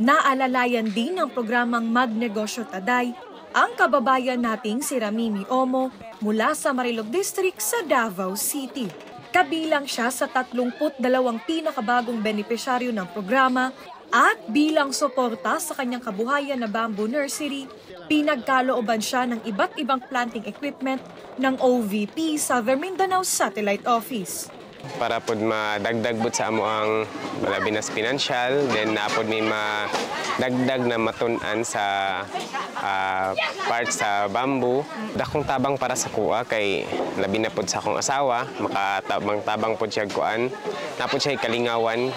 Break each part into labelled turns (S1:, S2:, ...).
S1: Naalalayan din ng programang Magnegosyo Taday ang kababayan nating si Ramimi Omo mula sa Marilog District sa Davao City. Kabilang siya sa 32 pinakabagong benepisyaryo ng programa at bilang suporta sa kanyang kabuhayan na bamboo nursery, pinagkalooban siya ng iba't ibang planting equipment ng OVP sa Mindanao Satellite Office.
S2: Para pod madagdag bud sa amo ang labi na financial, then napod may madagdag na matun-an sa part sa bamboo. Dakong tabang para sa kuha kay labi na pod sa akong asawa, makatabang pod siya kuan, napod siya kalingawan.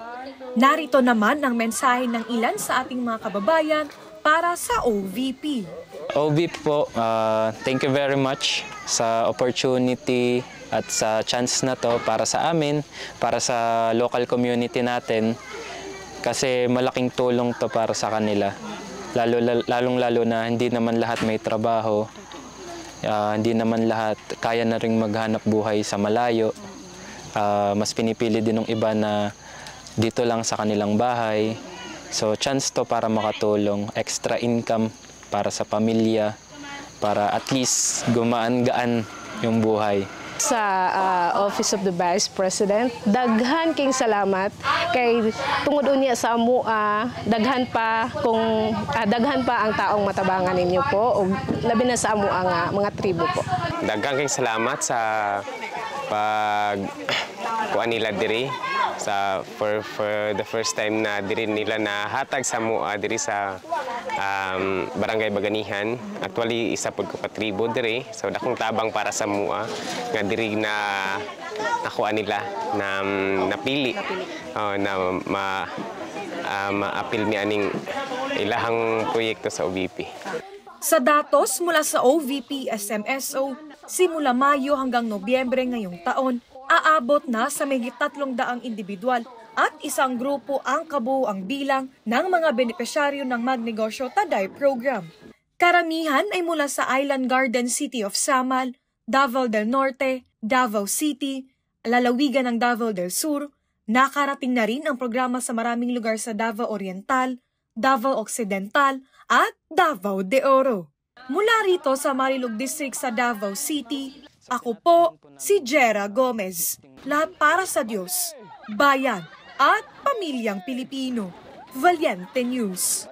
S1: Narito naman ang mensahe ng ilan sa ating mga kababayan para sa OVP.
S3: OVP po, thank you very much sa opportunity at sa chance na to para sa amin, para sa local community natin, kasi malaking tulong to para sa kanila. Lalong-lalo na hindi naman lahat may trabaho, hindi naman lahat kaya na rin maghanap buhay sa malayo. Mas pinipili din ng iba na dito lang sa kanilang bahay. So chance to para makatulong, extra income para sa pamilya, para at least gumaan-gaan yung buhay.
S4: Sa Office of the Vice President, daghan king salamat kay tungod unya sa amo daghan pa ang taong matabangan ninyo po ug labi na sa amo ang mga tribo po.
S2: Daghan king salamat sa pag kuan nila diri sa for the first time na diri nila na hatag sa mua diri sa Barangay Baganihan. Actually isa pod ko ka tribo diri, so dakong tabang para sa mua nga diri na nakuha nila na napili na ma-apil mi aning ilahang proyekto sa OVP.
S1: Sa datos mula sa OVP SMSO, simula Mayo hanggang Nobyembre ngayong taon, aabot na sa mahigit 300 individual at isang grupo ang kabuuang bilang ng mga benepisyaryo ng Magnegosyo Taday program. Karamihan ay mula sa Island Garden City of Samal, Davao del Norte, Davao City, lalawigan ng Davao del Sur. Nakarating na rin ang programa sa maraming lugar sa Davao Oriental, Davao Occidental at Davao de Oro. Mula rito sa Marilog District sa Davao City, ako po si Jera Gomez. Lahat para sa Diyos, bayan at pamilyang Pilipino. Valiente News.